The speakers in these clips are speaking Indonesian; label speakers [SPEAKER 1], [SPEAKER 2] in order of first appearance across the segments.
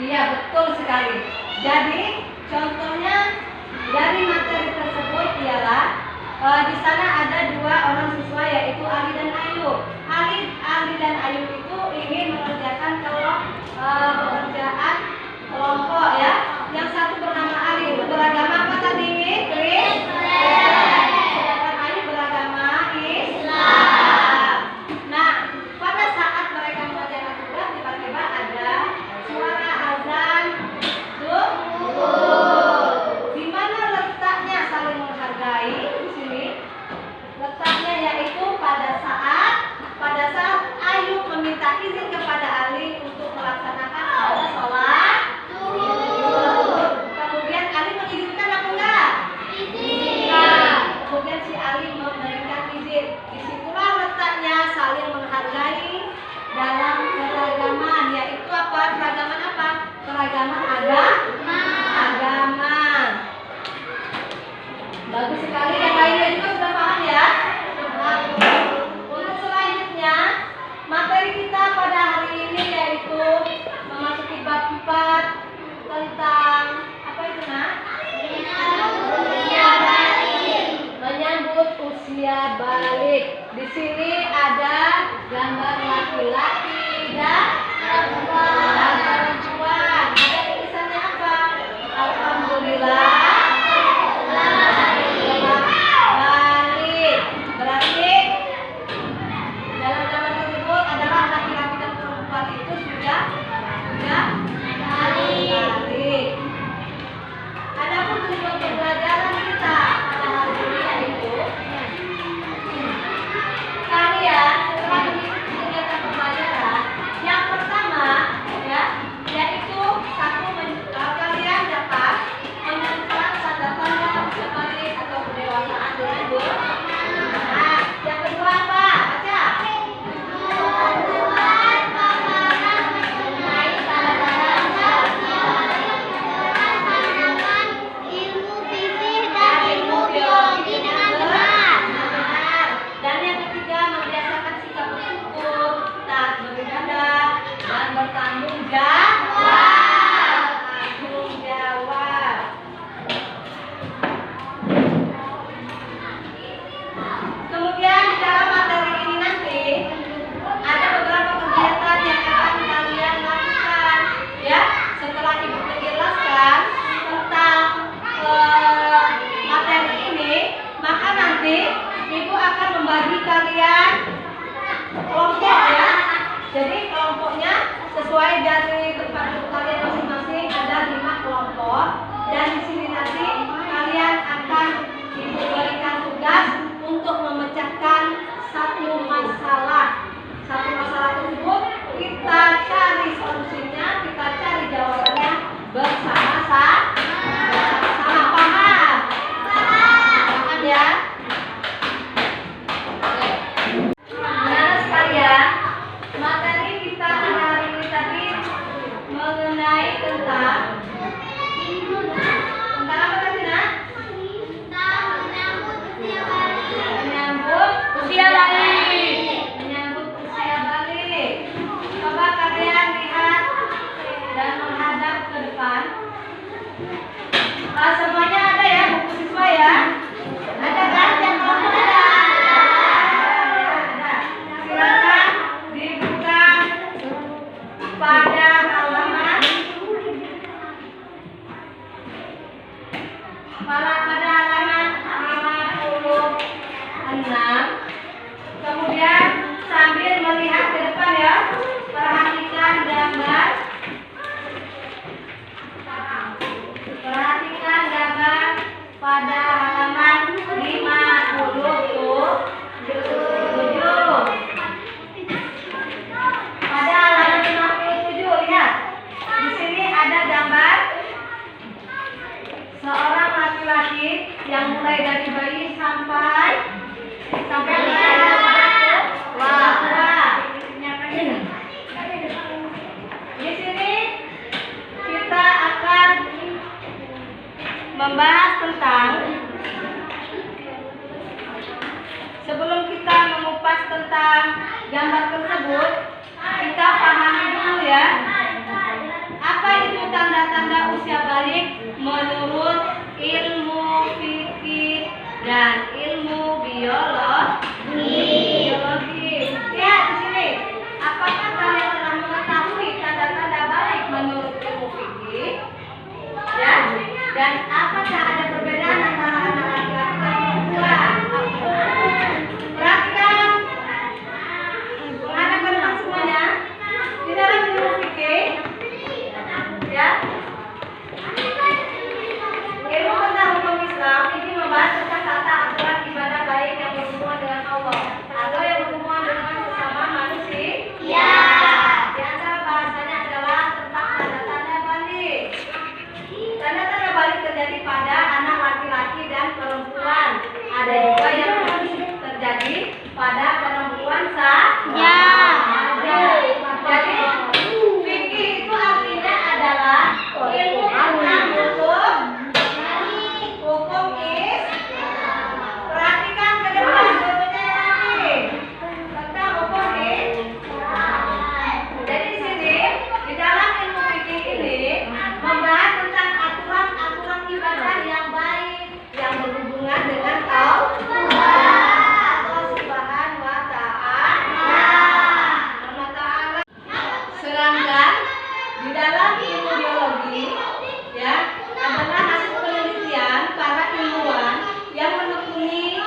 [SPEAKER 1] Iya, betul sekali. Jadi contohnya dari materi tersebut ialah di sana ada dua orang siswa yaitu Ali dan Ayu. Ali dan Ayu itu ingin mengerjakan pekerjaan kelompok ya. Yang satu bernama Ali itu beragama apa tadi? Kristen. Sedangkan Ayu beragama Islam. Nah, pada saat mereka mengerjakan tugas tiba-tiba ada suara azan zuhur. Di mana letaknya saling menghargai di sini? Letaknya yaitu pada saat Ayu meminta izin kepada Ali untuk melaksanakan sholat zuhur. Kemudian Ali mengizinkan apa enggak? Izinkan. Kemudian si Ali memberikan izin. Disitulah letaknya saling menghargai dalam keragaman, yaitu apa? Keragaman apa? Keragaman agama. Bagus sekali, yang lainnya juga sudah paham ya. Untuk selanjutnya, materi kita pada hari ini yaitu memasuki bab 4 tentang apa itu nak? Menyambut usia balik. Di sini ada gambar laki-laki dan perempuan. Ada tulisannya apa? Alhamdulillah. Balik. Berarti dalam gambar tersebut adalah laki-laki dan perempuan itu sudah balik. Adapun tujuan pembelajaran kita pada hari ini yaitu kali sesuai dari tempat duduk kalian masing-masing ada 5 kelompok, dan di sini nanti kalian akan diberikan tugas untuk memecahkan satu masalah. Satu masalah tersebut kita cari solusinya, kita cari jawabannya bersama-sama. Paham? Paham ya? Nah sekalian, materi kita hari ini tadi mengenai tentang apa tadi nak? Menyambut usia balik. Menyambut usia balik. Coba kalian lihat dan menghadap ke depan. Semuanya ada ya buku siswa ya? Ada kan? Yang kelompok ada? Ada. Silakan dibuka pada halaman pada halaman 56. Kemudian sambil melihat ke depan ya, perhatikan gambar. Perhatikan gambar pada halaman 57. Pada halaman 57 lihat. Di sini ada gambar seorang laki-laki yang mulai dari bayi sampai di sini kita akan membahas tentang, sebelum kita mengupas tentang gambar tersebut, kita pahami dulu ya, apa itu tanda-tanda usia balik menurut ilmu fikih dan ilmu biologi. Lihat di sini, apakah kalian telah mengetahui tanda-tanda balik menurut ilmu fikih? Ya, dan apakah ada perbedaan antara anak laki-laki dan perempuan? Perhatikan, menghadap ke depan semuanya. Di dalam ilmu fikih, ya, ilmu tentang hukum Islam ini membahas tentang tata aturan ibadah baik yang berhubungan dengan Allah atau yang berhubungan dengan sesama manusia. Ya. Di antara bahasanya adalah tentang tanda-tanda balik. Tanda-tanda balik terjadi pada anak laki-laki dan perempuan. Ada juga yang terjadi pada perempuan saja. Jadi fikih itu artinya adalah ilmu tentang hukum Islam. Perhatikan ke depan gurunya nanti tentang hukum Islam. Jadi di sini di dalam ilmu fikih ini membahas tentang aturan-aturan ibadah yang baik yang berhubungan dengan Allah Subhanahu wa Ta'ala. Sedangkan di dalam ilmu biologi ya adalah hasil penelitian para ilmuwan yang menekuni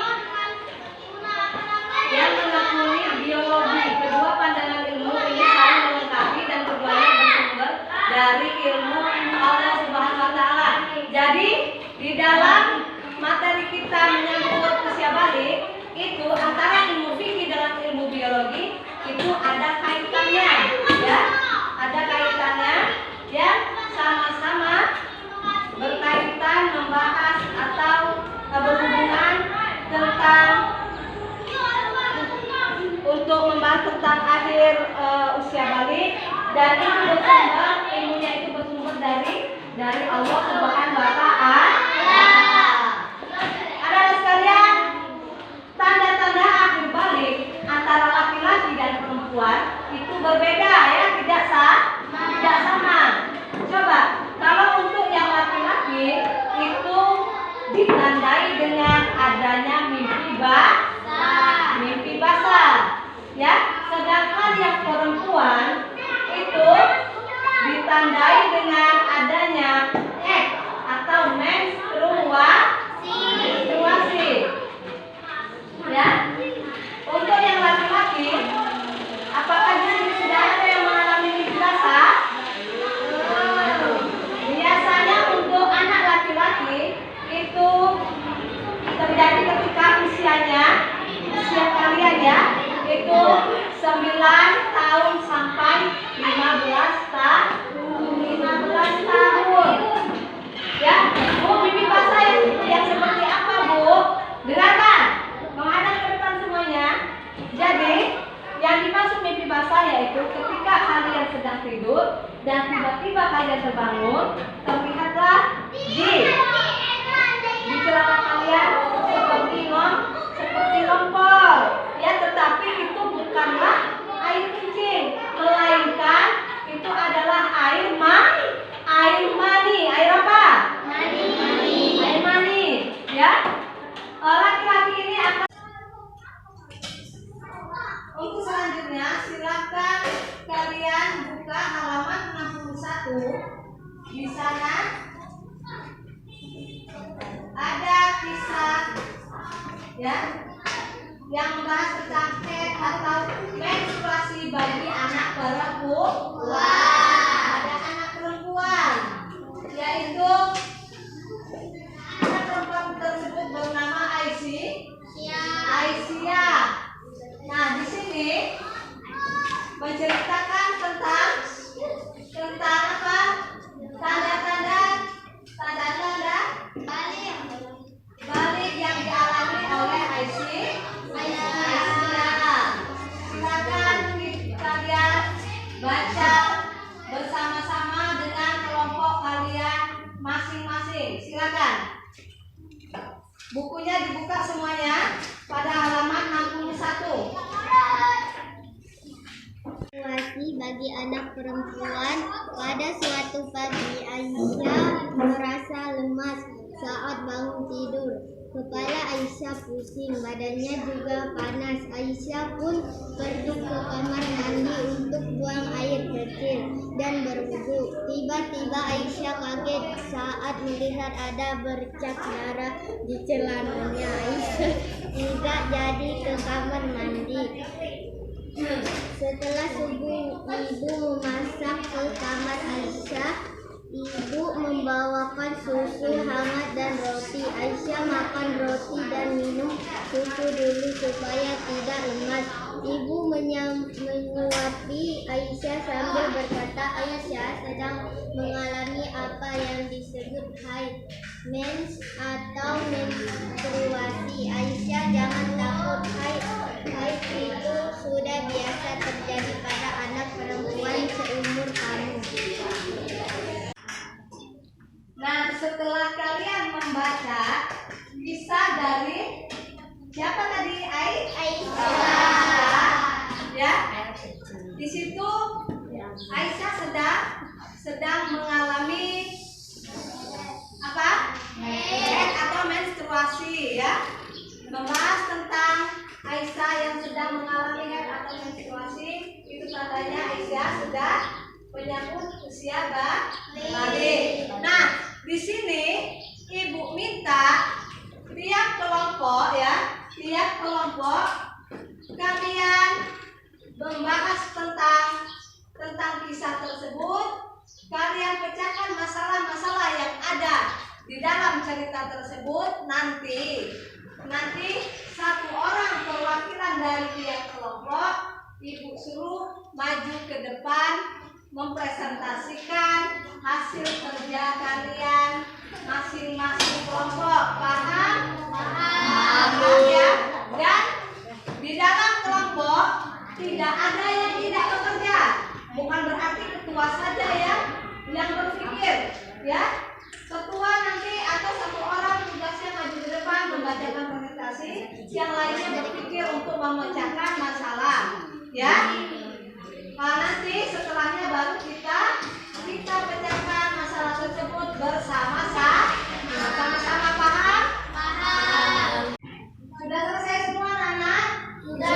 [SPEAKER 1] biologi. Kedua pandangan ilmu ini saling melengkapi dan keduanya bersumber dari ilmu Allah Subhanahu wa Ta'ala. Jadi di dalam materi kita menyangkut usia balik itu antara ilmu fikih dengan ilmu biologi itu ada kaitannya ya, ada kaitannya yang sama-sama berkaitan membahas atau berhubungan tentang untuk membahas tentang akhir usia balik, dan ilmunya itu bersumber dari Allah Subhanahu wa Ta'ala. Anak-anak sekalian, tanda-tanda akhir balik antara laki-laki dan perempuan itu berbeda ya, tidak sama. Coba kalau untuk yang laki-laki itu ditandai dengan adanya mimpi basah ya, sedangkan yang perempuan itu ditandai dengan adanya haid atau menstruasi ya. Untuk yang laki-laki, apakah di sini sudah ada yang tahun sampai 15 tahun. Ya, Bu, mimpi bahasa yang seperti apa, Bu? Dengarkan. Menghadap ke depan semuanya. Jadi, yang dimaksud mimpi basah yaitu ketika kalian sedang tidur dan tiba-tiba kalian terbangun, terlihatlah di celana kalian seperti lompor. Ya, tetapi itu bukanlah air kencing, melainkan itu adalah air mani. Air apa? Air mani. Ya. Laki-laki ini akan. Untuk selanjutnya silakan kalian buka halaman 61. Di sana ada kisah ya yang membahas tentang head atau menstruasi bagi anak perempuan. Ada anak perempuan, yaitu anak perempuan tersebut bernama Aisyah. Nah, di sini menceritakan tentang apa? Tanda-tanda balik yang dialami oleh Aisyah. Silakan kalian baca bersama-sama dengan kelompok kalian masing-masing. Silakan. Bukunya dibuka semuanya pada halaman 61.
[SPEAKER 2] Menstruasi bagi anak perempuan. Pada suatu pagi Aisyah merasa lemas saat bangun tidur. Kepala Aisyah pusing, badannya juga panas. Aisyah pun pergi ke kamar mandi untuk buang air kecil dan berwudu. Tiba-tiba Aisyah kaget saat melihat ada bercak darah di celananya. Aisyah tidak jadi ke kamar mandi. Setelah subuh, ibu memasak ke kamar Aisyah. Ibu membawakan susu hangat dan roti. Aisyah makan roti dan minum susu dulu supaya tidak lemas. Ibu menyuapi Aisyah sambil berkata, Aisyah sedang mengalami apa yang disebut haid, mens atau menstruasi. Aisyah, jangan takut, haid itu sudah biasa terjadi pada anak perempuan seumur kamu.
[SPEAKER 1] Nah, setelah kalian membaca kisah dari siapa tadi? Aisyah. Ya. Di situ Aisyah sedang mengalami apa? Haid atau menstruasi, ya. Membahas tentang Aisyah yang sedang mengalami haid atau menstruasi, itu tandanya Aisyah sudah menyambut usia balik. Nah, di sini ibu minta tiap kelompok kalian membahas tentang kisah tersebut. Kalian pecahkan masalah-masalah yang ada di dalam cerita tersebut. Nanti satu orang perwakilan dari tiap kelompok ibu suruh maju ke depan mempresentasikan hasil kerja kalian masing-masing kelompok. Paham ya? Dan di dalam kelompok tidak ada yang tidak bekerja. Bukan berarti ketua saja yang berpikir, ya. Ketua nanti atau satu orang tugasnya maju ke depan membacakan presentasi, yang lainnya berpikir untuk memecahkan masalah, ya. Nanti setelahnya baru kita pecahkan masalah tersebut bersama-sama. Paham? Sudah selesai semua, anak? Sudah.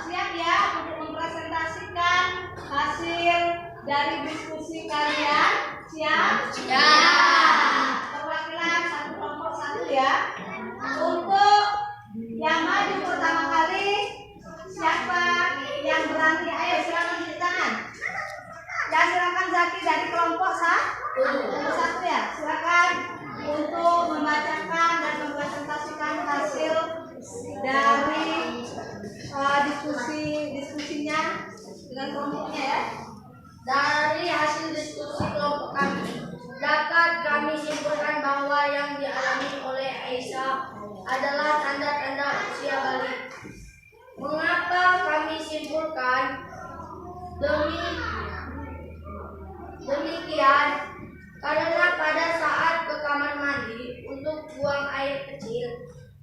[SPEAKER 1] Siap ya untuk mempresentasikan hasil dari diskusi kalian? Siap? Perwakilan satu kelompok satu, ya. Untuk yang maju pertama kali, siapa yang berani? Ayo silakan cuci tangan. Ya, silakan Zaki dari kelompok satu ya. Silakan untuk membacakan dan mempresentasikan hasil dari diskusi diskusinya dengan kelompoknya ya.
[SPEAKER 2] Dari hasil diskusi kelompok kami, dapat kami simpulkan bahwa yang dialami oleh Aisyah adalah tanda-tanda usia balik. Mengapa kami simpulkan demikian? Karena pada saat ke kamar mandi untuk buang air kecil,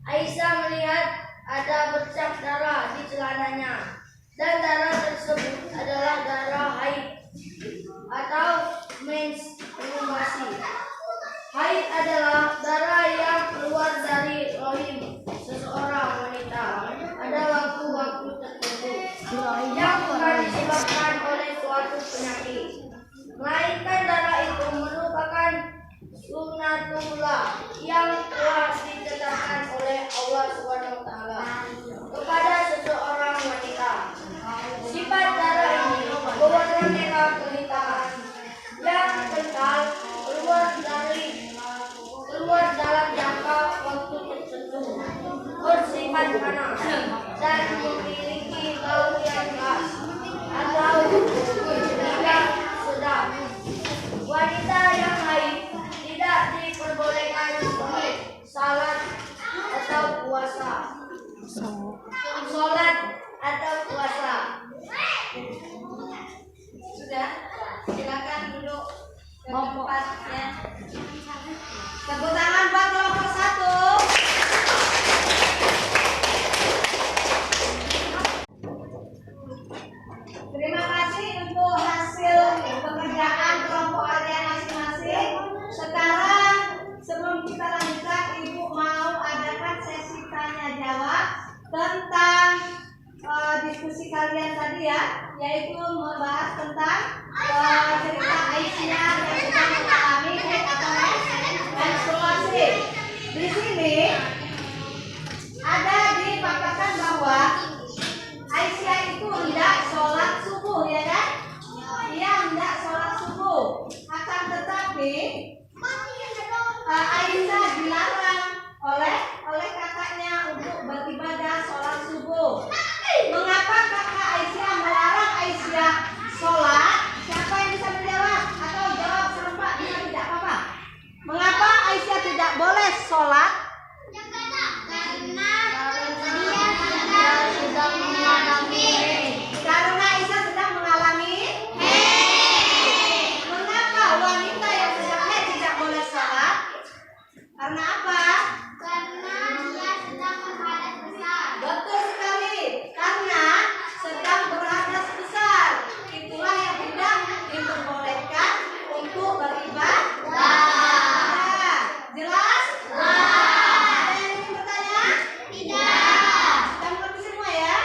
[SPEAKER 2] Aisyah melihat ada bercak darah di celananya, dan darah tersebut adalah darah haid atau menstruasi. Haid adalah darah yang keluar dari rahim seseorang wanita pada waktu-waktu tertentu yang bukan disebabkan oleh suatu penyakit, melainkan darah itu merupakan sunnatullah yang telah ditetapkan oleh Allah SWT kepada seseorang wanita. Sifat darah ini berwarna merah kehitaman yang kental, keluar dalam jangka waktu tertentu, bersifat panas dan memiliki bau yang khas atau tidak sedap. Wanita yang haid tidak diperbolehkan salat atau puasa.
[SPEAKER 1] Sudah, silakan duduk ke tempatnya. Tepuk tangan buat kelompok 1. Terima kasih untuk hasil pekerjaan kelompok kalian masing-masing. Sekarang sebelum kita lanjutkan, Ibu mau adakan sesi tanya jawab tentang diskusi kalian tadi ya, yaitu membahas tentang cerita Aisyah yang sedang mengalami haid atau menstruasi. Di sini ada dipaparkan bahwa Aisyah itu hendak sholat subuh, ya kan? Dia hendak sholat subuh. Akan tetapi Aisyah dilarang oleh kakaknya untuk beribadah sholat subuh. Mengapa kakak Aisyah melarang Aisyah sholat? Siapa yang bisa menjawab? Atau jawab serempak bisa tidak apa-apa. Mengapa Aisyah tidak boleh sholat? Karena Aisyah sedang mengalami haid. Mengapa wanita yang sedang haid tidak boleh sholat? Karena apa? Betul sekali. Karena sedang berhadas besar. Itulah yang tidak diperbolehkan untuk beribadah. Jelas? Ada yang ingin bertanya? Tidak. Sudah mengerti semua ya?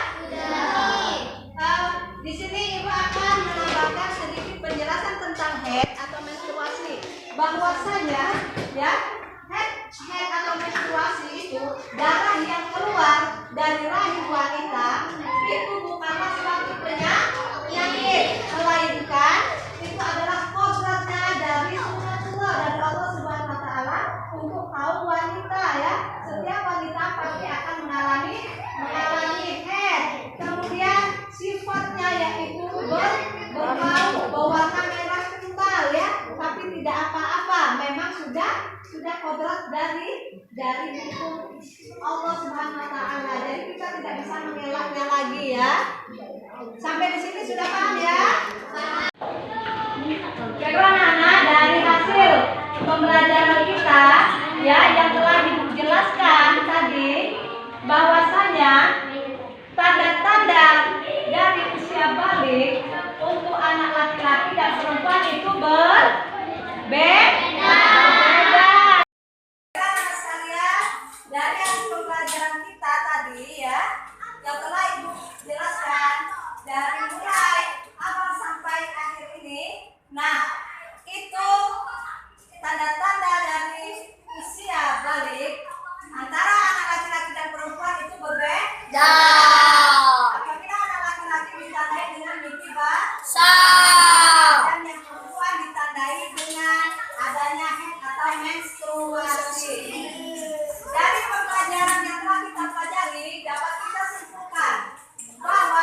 [SPEAKER 1] Di sini Ibu akan menambahkan sedikit penjelasan tentang haid atau menstruasi. Bahwasanya ya, haid atau menstruasi itu darah yang keluar dari rahim wanita itu bukanlah suatu penyakit, melainkan itu adalah kodratnya dari sunnatullah dari Allah Subhanahu Wa Taala untuk kaum wanita ya. Setiap wanita pasti akan mengalami haid. Kemudian sifatnya yaitu berbau warna merah kental ya, tapi tidak apa-apa. Memang sudah kodrat dari hukum Allah Subhanahu Wa Taala. Jadi kita tidak bisa mengelaknya lagi ya. Sampai di sini sudah paham ya? Jadi anak-anak, dari hasil pembelajaran kita ya yang telah dijelaskan tadi, bahwasanya tanda-tanda dari usia balik untuk anak laki-laki dan perempuan itu berbeda. Dari hasil pembelajaran kita tadi ya, yang telah Ibu jelaskan dari mulai awal sampai akhir ini. Nah, itu tanda-tanda dari usia balik antara anak laki-laki dan perempuan itu berbeda. Apabila anak laki-laki ditandai dengan mimpi basah dan yang perempuan ditandai dengan adanya haid atau menstruasi. Dari pembelajaran yang telah kita pelajari dapat kita simpulkan bahwa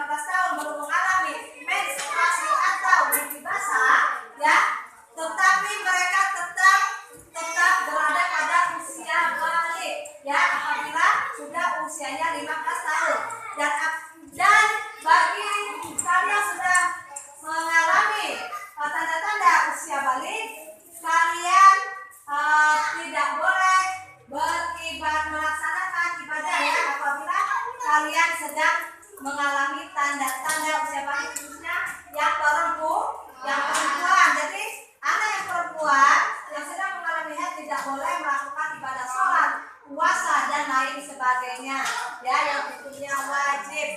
[SPEAKER 1] 15 tahun belum mengalami menstruasi atau mimpi basah, ya, tetapi mereka tetap berada pada usia balik, ya, apabila sudah usianya 15 tahun. Dan bagi kalian sudah mengalami tanda-tanda usia balik, kalian tidak boleh melaksanakan ibadah, ya, apabila kalian sedang mengalami tanda-tanda usia balik, khususnya yang perempuan. Jadi anak yang perempuan yang sedang mengalaminya tidak boleh melakukan ibadah sholat, puasa dan lain sebagainya, ya, yang tentunya wajib.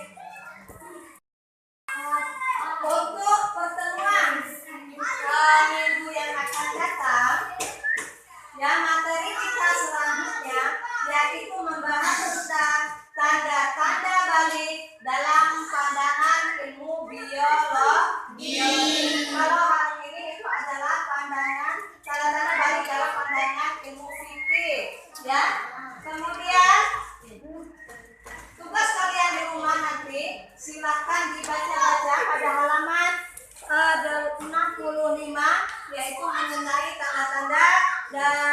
[SPEAKER 1] Untuk pertemuan minggu yang akan datang, ya, materi kita selanjutnya yaitu membahas tentang tanda-tanda balik dalam pandangan ilmu biologi. Kalau hari ini itu adalah tanda-tanda balik dalam pandangan ilmu fikih, ya. Kemudian tugas kalian di rumah nanti silakan dibaca-baca pada halaman 65, yaitu mengenai tanda-tanda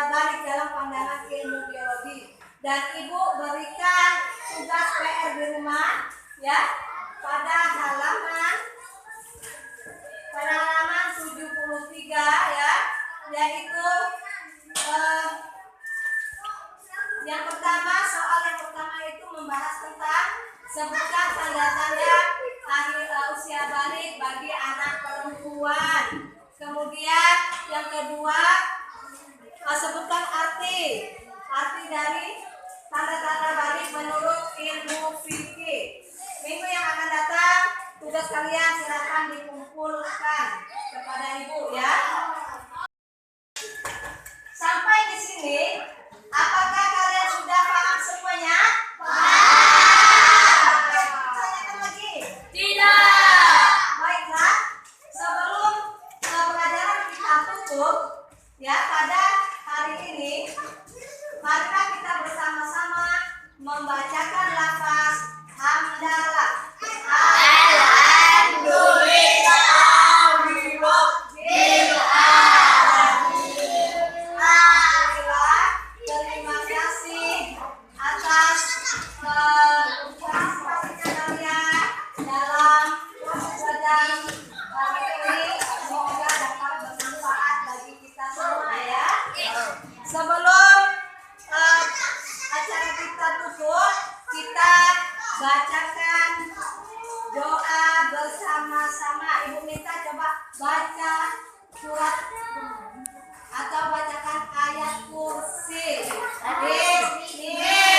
[SPEAKER 1] balik dalam pandangan ilmu biologi. Dan ibu berikan tugas PR di rumah, ya, pada halaman 73, ya, yaitu yang pertama, soal yang pertama itu membahas tentang sebutkan tanda-tanda usia balik bagi anak perempuan. Kemudian yang kedua, sebutkan arti dari tanda-tanda balik menurut ilmu fikih. Minggu yang akan datang, tugas kalian silakan dikumpulkan kepada ibu, ya. Sampai di sini, apakah kalian sudah paham semuanya? Tanyakan lagi? Tidak. Baiklah, sebelum pelajaran kita tutup, ya, pada hari ini, marilah kita bersama-sama membacakan lafaz hamdalah. Terima kasih atas partisipasinya kalian dalam sidang ini. Semoga dapat bermanfaat bagi kita semua, ya. Sebelum acara kita tutup, kita bacakan doa bersama-sama. Ibu minta coba baca surat atau bacakan ayat kursi. Bismillah.